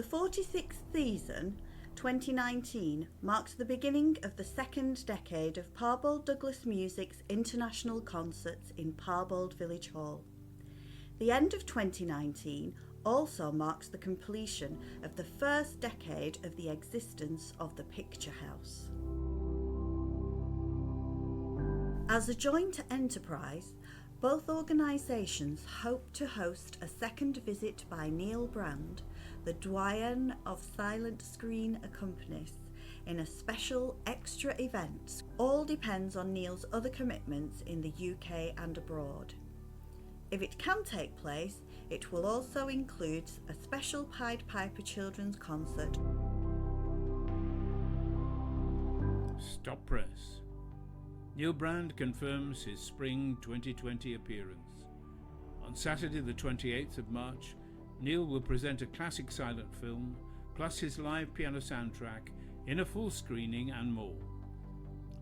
The 46th season, 2019, marks the beginning of the second decade of Parbold Douglas Music's international concerts in Parbold Village Hall. The end of 2019 also marks the completion of the first decade of the existence of the Picture House. As a joint enterprise, both organisations hope to host a second visit by Neil Brand, the doyen of silent screen accompanist, in a special extra event. All depends on Neil's other commitments in the UK and abroad. If it can take place, it will also include a special Pied Piper children's concert. Stop press. Neil Brand confirms his spring 2020 appearance. On Saturday the 28th of March, Neil will present a classic silent film, plus his live piano soundtrack in a full screening and more.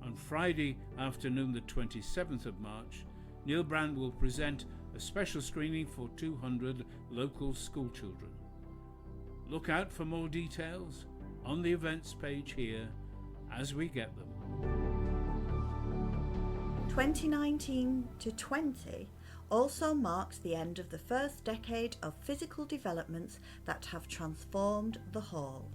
On Friday afternoon the 27th of March, Neil Brand will present a special screening for 200 local school children. Look out for more details on the events page here as we get them. 2019 to 20 also marks the end of the first decade of physical developments that have transformed the hall.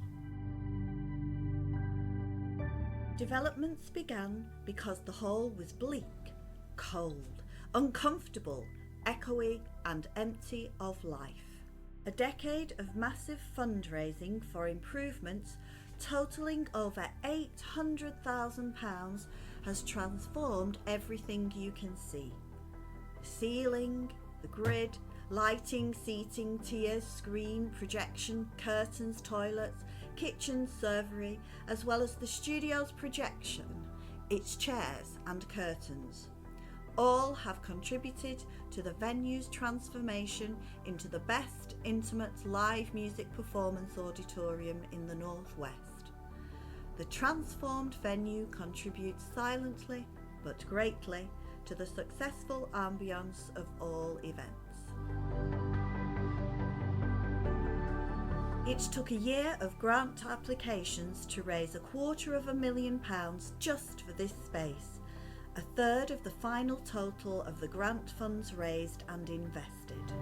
Developments began because the hall was bleak, cold, uncomfortable, echoey and empty of life. A decade of massive fundraising for improvements totalling over £800,000 has transformed everything you can see. The ceiling, the grid, lighting, seating, tiers, screen, projection, curtains, toilets, kitchen, servery, as well as the studio's projection, its chairs and curtains. All have contributed to the venue's transformation into the best intimate live music performance auditorium in the Northwest. The transformed venue contributes silently but greatly to the successful ambience of all events. It took a year of grant applications to raise £250,000 just for this space, a third of the final total of the grant funds raised and invested.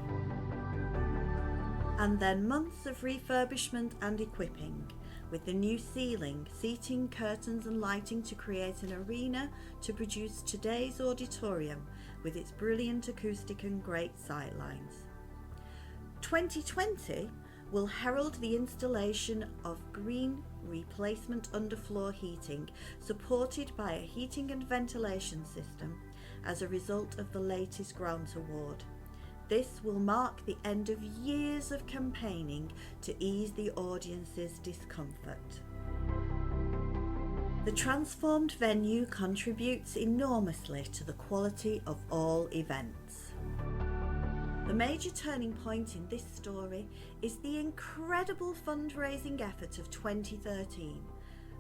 And then months of refurbishment and equipping, with the new ceiling, seating, curtains and lighting to create an arena to produce today's auditorium with its brilliant acoustic and great sightlines. 2020 will herald the installation of green replacement underfloor heating supported by a heating and ventilation system as a result of the latest grant award. This will mark the end of years of campaigning to ease the audience's discomfort. The transformed venue contributes enormously to the quality of all events. The major turning point in this story is the incredible fundraising effort of 2013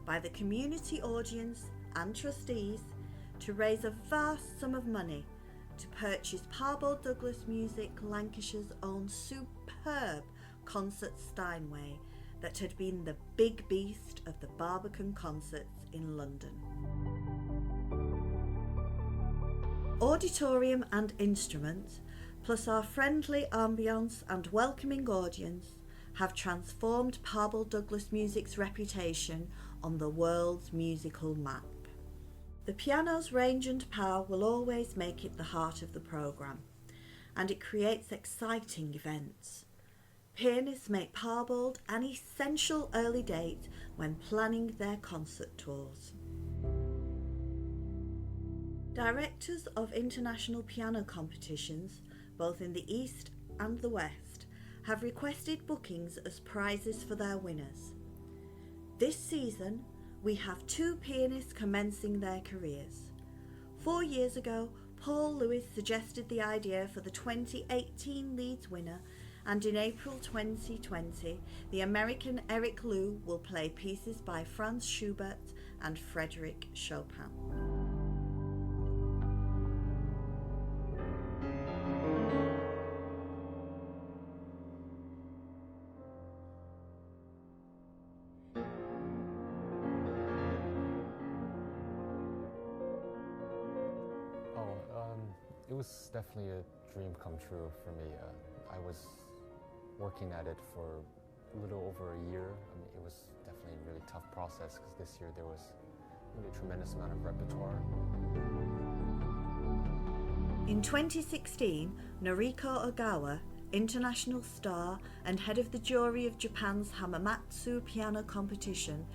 by the community audience and trustees to raise a vast sum of money to purchase Parbold Douglas Music Lancashire's own superb concert Steinway that had been the big beast of the Barbican concerts in London. Auditorium and instruments, plus our friendly ambience and welcoming audience, have transformed Parbold Douglas Music's reputation on the world's musical map. The piano's range and power will always make it the heart of the programme, and it creates exciting events. Pianists make Parbold an essential early date when planning their concert tours. Directors of international piano competitions, both in the East and the West, have requested bookings as prizes for their winners. This season, we have 2 pianists commencing their careers. 4 years ago, Paul Lewis suggested the idea for the 2018 Leeds winner, and in April 2020, the American Eric Liu will play pieces by Franz Schubert and Frédéric Chopin. was definitely a dream come true for me. I was working at it for a little over a year. I mean, it was definitely a really tough process because this year there was really a tremendous amount of repertoire. In 2016, Noriko Ogawa, international star and head of the jury of Japan's Hamamatsu piano competition,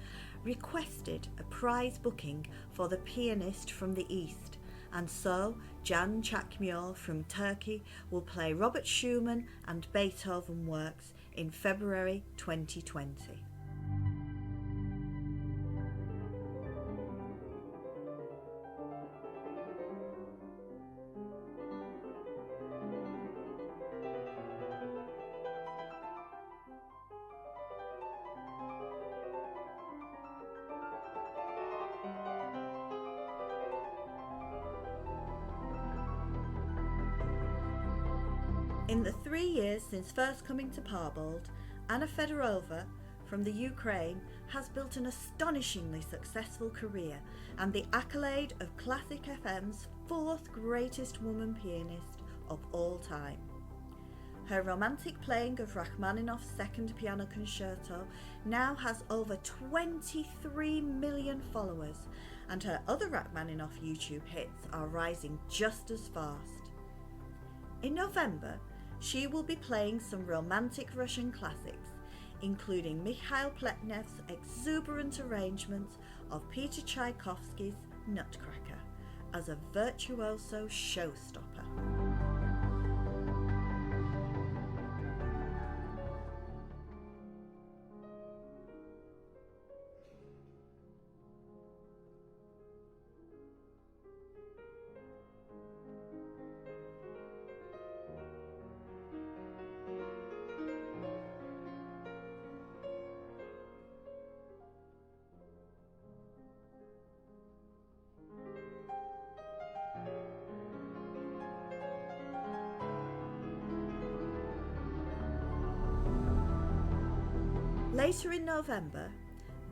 requested a prize booking for the pianist from the East, and so Can Çakmıyor from Turkey will play Robert Schumann and Beethoven works in February 2020. In the 3 years since first coming to Parbold, Anna Fedorova from the Ukraine has built an astonishingly successful career and the accolade of Classic FM's 4th greatest woman pianist of all time. Her romantic playing of Rachmaninoff's Second Piano Concerto now has over 23 million followers, and her other Rachmaninoff YouTube hits are rising just as fast. In November, she will be playing some romantic Russian classics, including Mikhail Pletnev's exuberant arrangement of Peter Tchaikovsky's Nutcracker, as a virtuoso showstopper. Later in November,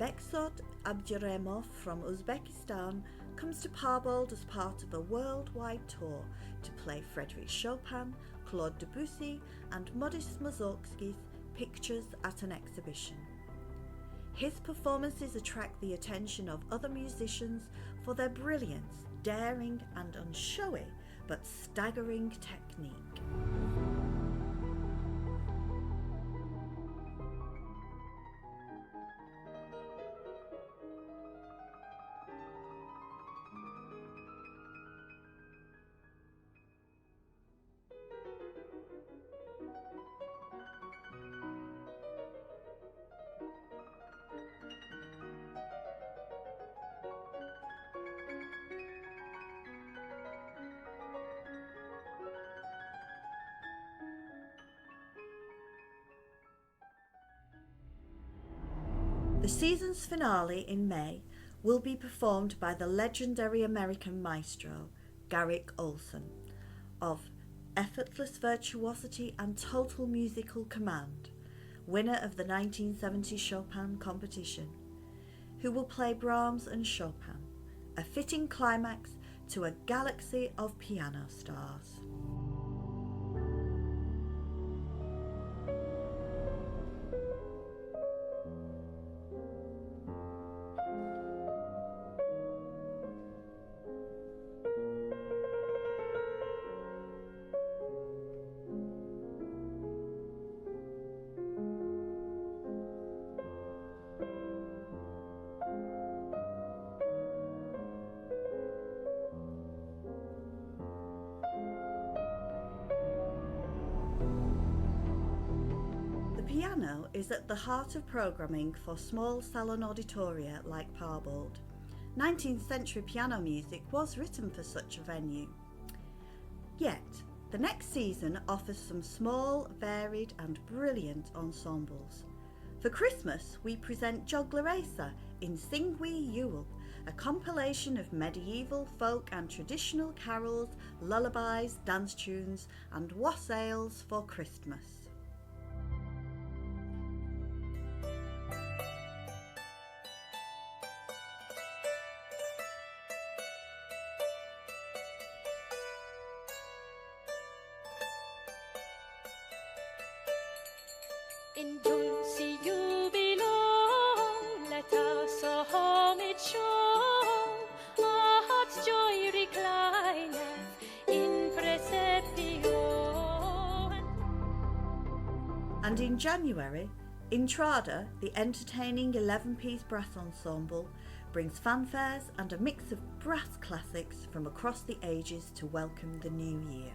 Behzod Abduremov from Uzbekistan comes to Parbold as part of a worldwide tour to play Frédéric Chopin, Claude Debussy and Modest Mussorgsky's Pictures at an Exhibition. His performances attract the attention of other musicians for their brilliance, daring and unshowy but staggering technique. The season's finale in May will be performed by the legendary American maestro Garrick Olson of effortless virtuosity and total musical command, winner of the 1970 Chopin competition, who will play Brahms and Chopin, a fitting climax to a galaxy of piano stars. Piano is at the heart of programming for small salon auditoria like Parbold. 19th century piano music was written for such a venue. Yet, the next season offers some small, varied and brilliant ensembles. For Christmas, we present Joglaresa in Singwi Yule, a compilation of medieval, folk and traditional carols, lullabies, dance tunes and wassails for Christmas. In dulci jubilo, let us a homage show, our heart's joy reclineth in praeserpio. And in January, Intrada, the entertaining 11-piece brass ensemble, brings fanfares and a mix of brass classics from across the ages to welcome the new year.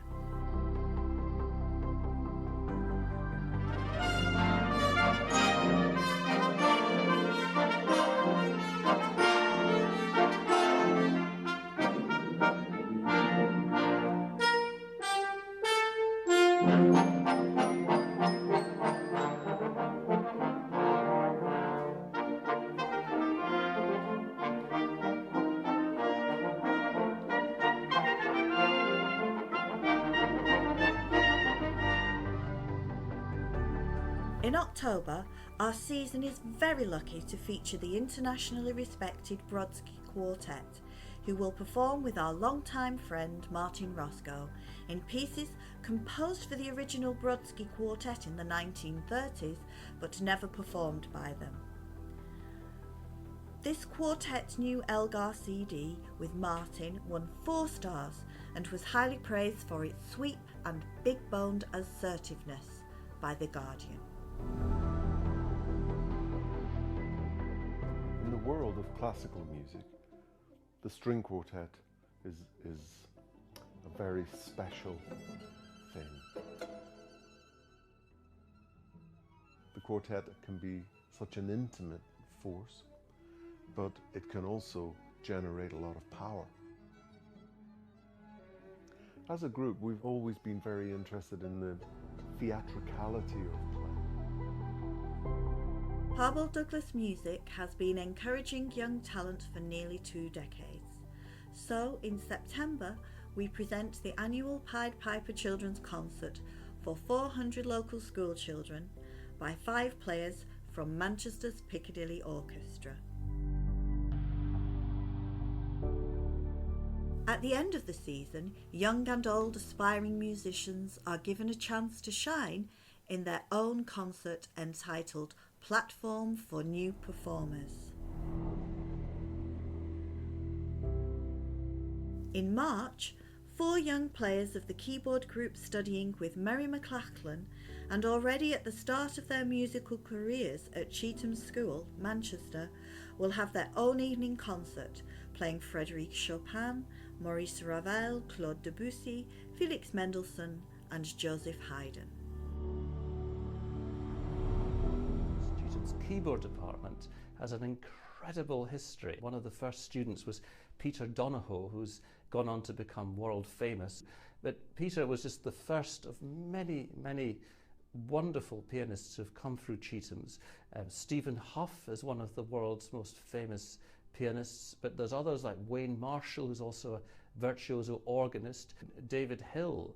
In October, our season is very lucky to feature the internationally respected Brodsky Quartet, who will perform with our longtime friend Martin Roscoe in pieces composed for the original Brodsky Quartet in the 1930s, but never performed by them. This quartet's new Elgar CD with Martin won 4 stars and was highly praised for its sweep and big-boned assertiveness by The Guardian. In the world of classical music, the string quartet is a very special thing. The quartet can be such an intimate force, but it can also generate a lot of power. As a group, we've always been very interested in the theatricality of play. Parbold Douglas Music has been encouraging young talent for nearly 2 decades. So, in September, we present the annual Pied Piper Children's Concert for 400 local school children by 5 players from Manchester's Piccadilly Orchestra. At the end of the season, young and old aspiring musicians are given a chance to shine in their own concert entitled Platform for New Performers. In March, 4 young players of the keyboard group studying with Mary McLachlan and already at the start of their musical careers at Cheetham School, Manchester, will have their own evening concert, playing Frédéric Chopin, Maurice Ravel, Claude Debussy, Felix Mendelssohn and Joseph Haydn. Cheetham's keyboard department has an incredible history. One of the first students was Peter Donahoe, who's gone on to become world famous. But Peter was just the first of many, many wonderful pianists who've come through Cheetham's. Stephen Huff is one of the world's most famous pianists, but there's others like Wayne Marshall, who's also a virtuoso organist. David Hill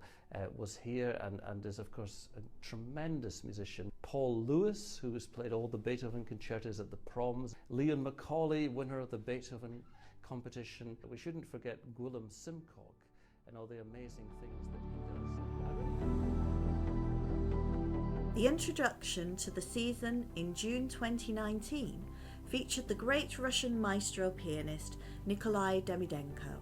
was here and is of course a tremendous musician. Paul Lewis, who has played all the Beethoven concertos at the proms. Leon Macaulay, winner of the Beethoven competition. We shouldn't forget Gwilym Simcock and all the amazing things that he does. The introduction to the season in June 2019 featured the great Russian maestro pianist Nikolai Demidenko,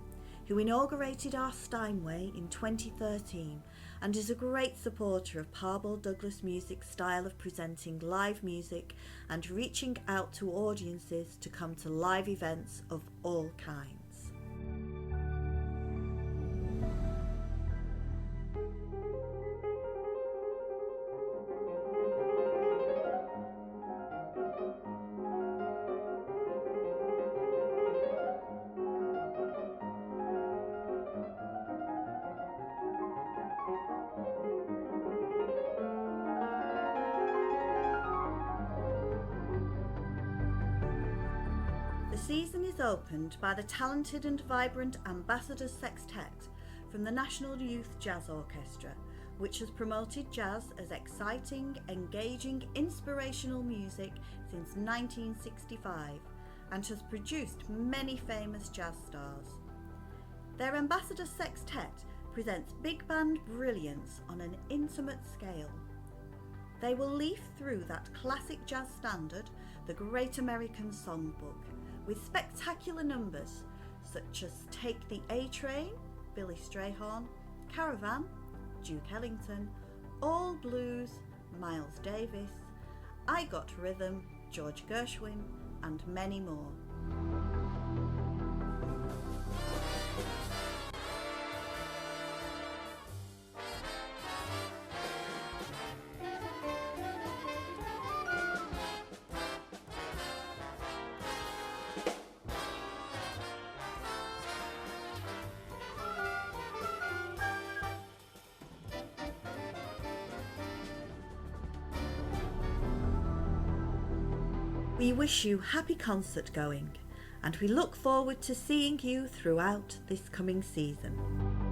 who inaugurated our Steinway in 2013 and is a great supporter of Parbold Douglas Music's style of presenting live music and reaching out to audiences to come to live events of all kinds. The season is opened by the talented and vibrant Ambassadors Sextet from the National Youth Jazz Orchestra, which has promoted jazz as exciting, engaging, inspirational music since 1965 and has produced many famous jazz stars. Their Ambassadors Sextet presents big band brilliance on an intimate scale. they will leaf through that classic jazz standard, the Great American Songbook, with spectacular numbers such as Take the A Train, Billy Strayhorn, Caravan, Duke Ellington, All Blues, Miles Davis, I Got Rhythm, George Gershwin, and many more. We wish you happy concert going, and we look forward to seeing you throughout this coming season.